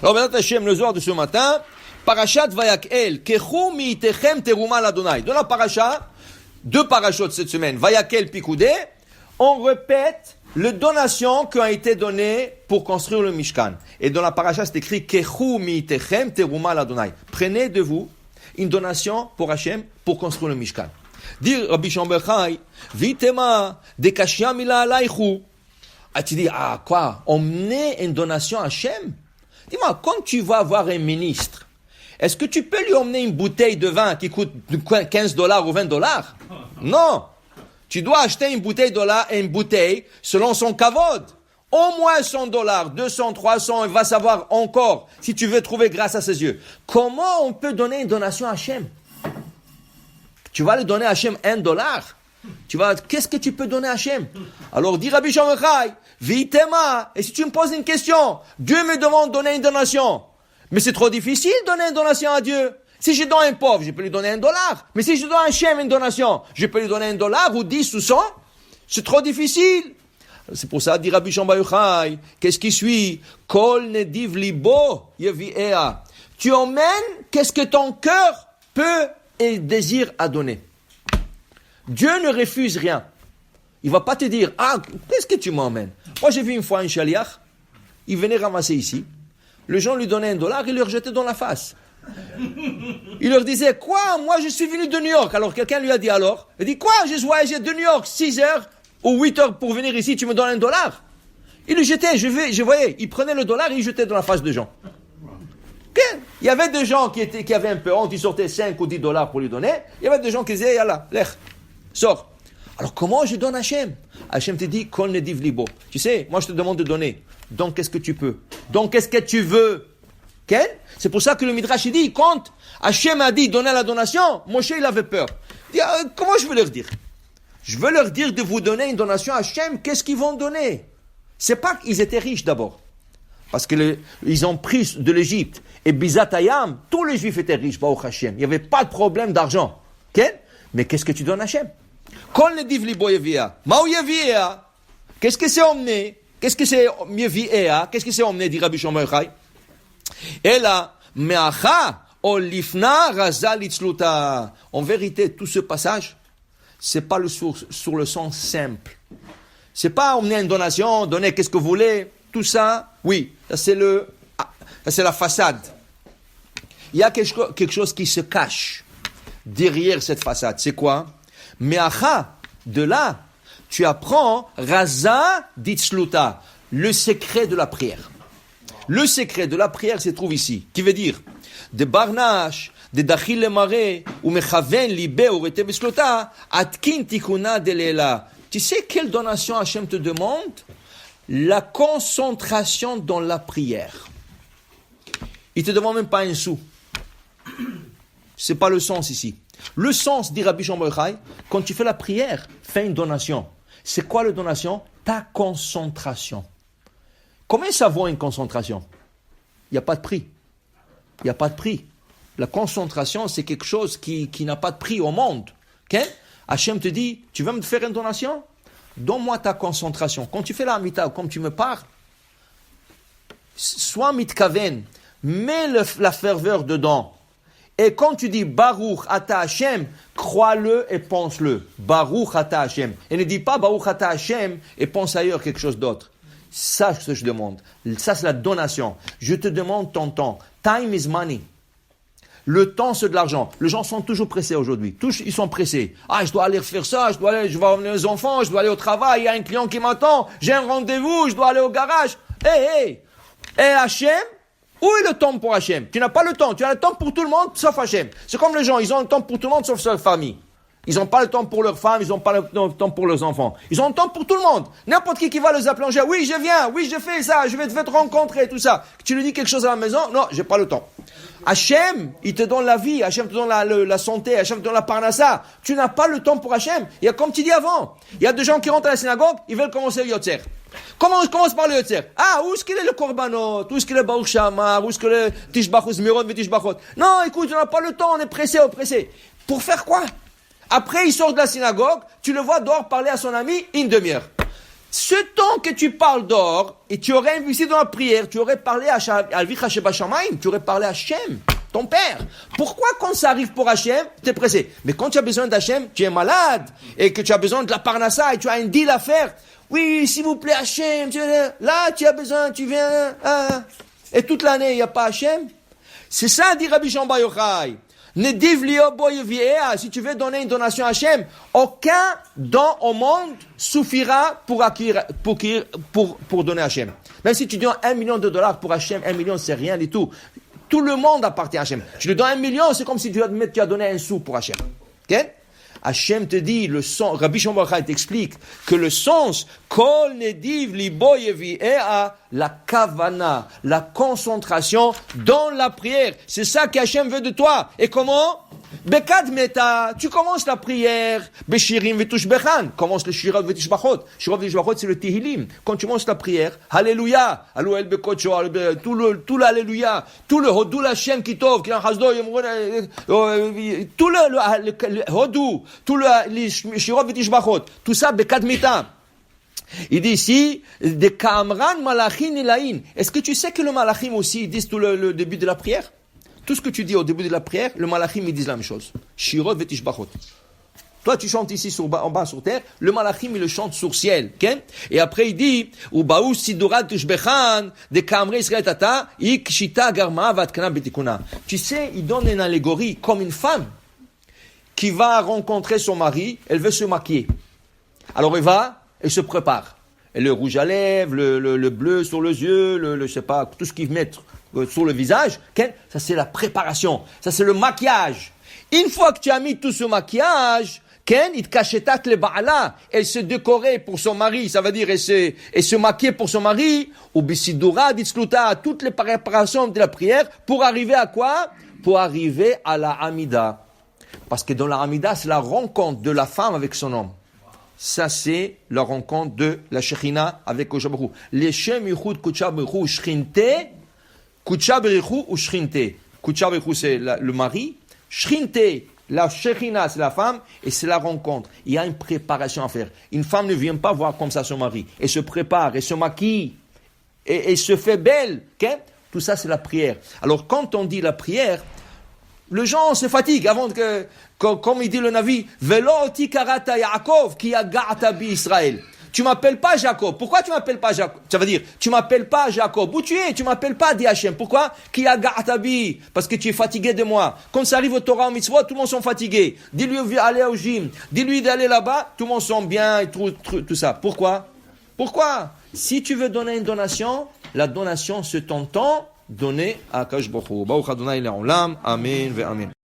Alors, Bezrat Hashem, le soir de ce matin, Parashat Vayakel, Kechu mi'itechem teruma l'Adonai. Dans la paracha, 2 parachutes cette semaine, Vayakel Pikoudé, on répète les donations qui ont été données pour construire le Mishkan. Et dans la paracha, c'est écrit Kechu mi'itechem teruma l'Adonai. Prenez de vous une donation pour Hashem pour construire le Mishkan. Dire Rabbi Shimon bar Yochai, Vitema de kashia mila alaychu. Ah, tu dis, quoi? Emmener une donation à Hashem? Dis-moi, quand tu vas voir un ministre, est-ce que tu peux lui emmener une bouteille de vin qui coûte $15 ou $20? Non. Tu dois acheter une bouteille selon son kavod. Au moins $100, 200, 300, il va savoir encore si tu veux trouver grâce à ses yeux. Comment on peut donner une donation à Hashem? Tu vas lui donner à Hashem $1. Qu'est-ce que tu peux donner à Hashem? Alors, dit Rabbi Shimon bar Yochai, Vitema, et si tu me poses une question, Dieu me demande de donner une donation. Mais c'est trop difficile de donner une donation à Dieu. Si je donne un pauvre, je peux lui donner $1. Mais si je donne à Hashem une donation, je peux lui donner $1 ou 10 ou 100. C'est trop difficile. C'est pour ça, dit Rabbi Shimon bar Yochai, qu'est-ce qui suit? Kol nediv libo yevi'ea. Tu emmènes qu'est-ce que ton cœur peut et désire à donner. Dieu ne refuse rien. Il va pas te dire, qu'est-ce que tu m'emmènes? Moi, j'ai vu une fois un shaliach, il venait ramasser ici. Les gens lui donnaient $1, il leur jetait dans la face. Il leur disait, quoi? Moi, je suis venu de New York. Alors, quelqu'un lui a dit alors? Il dit, quoi? J'ai voyagé de New York 6 heures ou 8 heures pour venir ici, tu me donnes $1? Il le jetait, je voyais, il prenait le $, il jetait dans la face des gens. Okay. Il y avait des gens qui avaient un peu honte, ils sortaient 5 ou $10 pour lui donner. Il y avait des gens qui disaient, yallah, lech, sors. Alors comment je donne à Hashem? Hashem te dit, kol nediv libo. Tu sais, moi je te demande de donner. Donc qu'est-ce que tu peux? Donc qu'est-ce que tu veux? Okay? C'est pour ça que le Midrash il dit, quand Hashem a dit donner la donation, Moshe il avait peur. Il dit, comment je veux leur dire? Je veux leur dire de vous donner une donation à Hashem, qu'est-ce qu'ils vont donner? C'est pas qu'ils étaient riches d'abord. Parce que ils ont pris de l'Égypte. Et Bizatayam, tous les Juifs étaient riches, Baruch Hashem. Il n'y avait pas de problème d'argent. Okay? Mais qu'est-ce que tu donnes à Hashem? Kol nediv libo yevi'ea. Ma'u yevi'ea. Qu'est-ce que c'est emmené? Qu'est-ce que c'est yevi'ea? Qu'est-ce que c'est emmené, dit Rabbi Shimon bar Yochai? Et là, me'acha o lifna raza litzluta. En vérité, tout ce passage, c'est pas sur le sens simple. C'est pas emmener une donation, donner qu'est-ce que vous voulez, tout ça. Oui, ça c'est la façade. Il y a quelque chose qui se cache derrière cette façade. C'est quoi? Me'acha, de là, tu apprends raza ditzluta, le secret de la prière. Le secret de la prière se trouve ici, qui veut dire de barnash, de dachil lemare, ou mechaven libe ou rete besluta, atkin tikuna delela. Tu sais quelle donation Hashem te demande? La concentration dans la prière. Il te demande même pas un sou. C'est pas le sens ici. Le sens, dit Rabbi Shimon bar Yochai, quand tu fais la prière, fais une donation. C'est quoi la donation? Ta concentration. Comment ça vaut une concentration? Il n'y a pas de prix. Il n'y a pas de prix. La concentration, c'est quelque chose qui n'a pas de prix au monde. Okay? Hachem te dit, tu veux me faire une donation? Donne-moi ta concentration. Quand tu fais la mita, comme tu me parles, sois mitkaven, mets la ferveur dedans. Et quand tu dis Baruch Ata Hashem, crois-le et pense-le. Baruch Ata Hashem. Et ne dis pas Baruch Ata Hashem et pense ailleurs quelque chose d'autre. Ça, ce que je demande. Ça, c'est la donation. Je te demande ton temps. Time is money. Le temps, c'est de l'argent. Les gens sont toujours pressés aujourd'hui. Tous, ils sont pressés. Je dois aller faire ça, je vais emmener les enfants, je dois aller au travail, il y a un client qui m'attend, j'ai un rendez-vous, je dois aller au garage. Hey! Et Hashem, où est le temps pour Hashem? Tu n'as pas le temps. Tu as le temps pour tout le monde, sauf Hashem. C'est comme les gens, ils ont le temps pour tout le monde, sauf leur famille. Ils n'ont pas le temps pour leurs femmes, ils n'ont pas le temps pour leurs enfants. Ils ont le temps pour tout le monde. N'importe qui va les appeler, oui, je viens, oui, je fais ça, je vais te rencontrer, tout ça. Tu lui dis quelque chose à la maison, non, j'ai pas le temps. Hashem, il te donne la vie, Hashem te donne la santé, Hashem te donne la parnassa. Tu n'as pas le temps pour Hashem. Il y a comme tu dis avant, il y a des gens qui rentrent à la synagogue, ils veulent commencer le yotzer. Commence par le yotzer. Où est-ce qu'il est le korbanot? Où est-ce qu'il est le baruch shamar? Où est-ce que le tishbachot, zmiron, tishbachot? Non, écoute, on n'a pas le temps, on est pressé, oppressé. Pour faire quoi? Après, il sort de la synagogue, tu le vois dehors parler à son ami une demi-heure. Ce temps que tu parles d'or, et tu aurais investi dans la prière, tu aurais parlé à Alvicha Sheba Shamayim, tu aurais parlé à Hachem, ton père. Pourquoi quand ça arrive pour Hachem, tu es pressé? Mais quand tu as besoin d'Hachem, tu es malade, et que tu as besoin de la parnassa, et tu as un deal à faire. Oui, s'il vous plaît, Hachem, là, tu as besoin, tu viens, et toute l'année, il n'y a pas Hachem. C'est ça, dit Rabbi Shimon Bar Yochai. Si tu veux donner une donation à Hachem, aucun don au monde suffira pour donner à Hachem. Même si tu donnes $1 million pour Hachem, 1 million c'est rien du tout. Tout le monde appartient à Hachem. Tu lui donnes 1 million, c'est comme si tu as donné un sou pour Hachem. Okay? Hachem te dit, le sens, Rabbi Shimon Bar Yochai t'explique que le sens, kol nediv libo yevi'ea, la kavana, la concentration dans la prière. C'est ça qu'Hachem veut de toi. Et comment? Bekad meta, tu commences la prière, beshirim vetushbechan, commence le shirot vetushbachot. Shirot vetushbachot, c'est le Tehillim. Quand tu commences la prière, Alléluia, Allouel bekocho, tout l'Alléluia, tout le hodou l'Hachem kitov, tout le hodou, tout le shirot vetushbachot, tout ça bekad meta. Il dit ici, de kamran malachin elain. Est-ce que tu sais que le malachim aussi, ils disent tout le début de la prière? Tout ce que tu dis au début de la prière, le malachim, ils disent la même chose. Shirot vetishbachot. Toi, tu chantes ici en bas sur terre, le malachim, il le chante sur ciel. Okay? Et après, il dit, Ubaou sidurat tushbechan, de kamre israel tata, ik shita garma vatkana betikuna. Tu sais, il donne une allégorie comme une femme qui va rencontrer son mari, elle veut se maquiller. Alors, elle se prépare. Et le rouge à lèvres, le bleu sur les yeux, je sais pas, tout ce qu'ils mettent sur le visage, ça c'est la préparation, ça c'est le maquillage. Une fois que tu as mis tout ce maquillage, il cachetat le baala, elle se décorait pour son mari, ça veut dire elle se maquillait pour son mari, ou bisidura ditzluta, toutes les préparations de la prière, pour arriver à quoi? Pour arriver à la Hamida. Parce que dans la Hamida, c'est la rencontre de la femme avec son homme. Ça, c'est la rencontre de la Shekhinah avec Kodesh Baruch Hu. Les Shem Yichud Kodesh Baruch Hu Shrinte, Kodesh Baruch Hu ou Shrinte. Kodesh Baruch Hu, c'est le mari. Shrinte, la Shekhinah, c'est la femme. Et c'est la rencontre. Il y a une préparation à faire. Une femme ne vient pas voir comme ça son mari. Elle se prépare, elle se maquille. Et elle se fait belle. Okay? Tout ça, c'est la prière. Alors, quand on dit la prière, les gens se fatiguent avant que, comme il dit le Navi, Velo oti karata Yaakov ki agata bi Israël. Tu m'appelles pas Jacob. Pourquoi tu m'appelles pas Jacob? Ça veut dire, tu m'appelles pas Jacob. Où tu es? Tu m'appelles pas Hachem. Pourquoi? Ki agata bi. Parce que tu es fatigué de moi. Quand ça arrive au Torah, au mitzvot, tout le monde sont fatigués. Dis-lui d'aller au gym. Dis-lui d'aller là-bas. Tout le monde sont bien et tout ça. Pourquoi? Si tu veux donner une donation, la donation se t'entend donner à Kadosh Baruch Hu. Baruch Adonai Le'olam. Amen ve amen.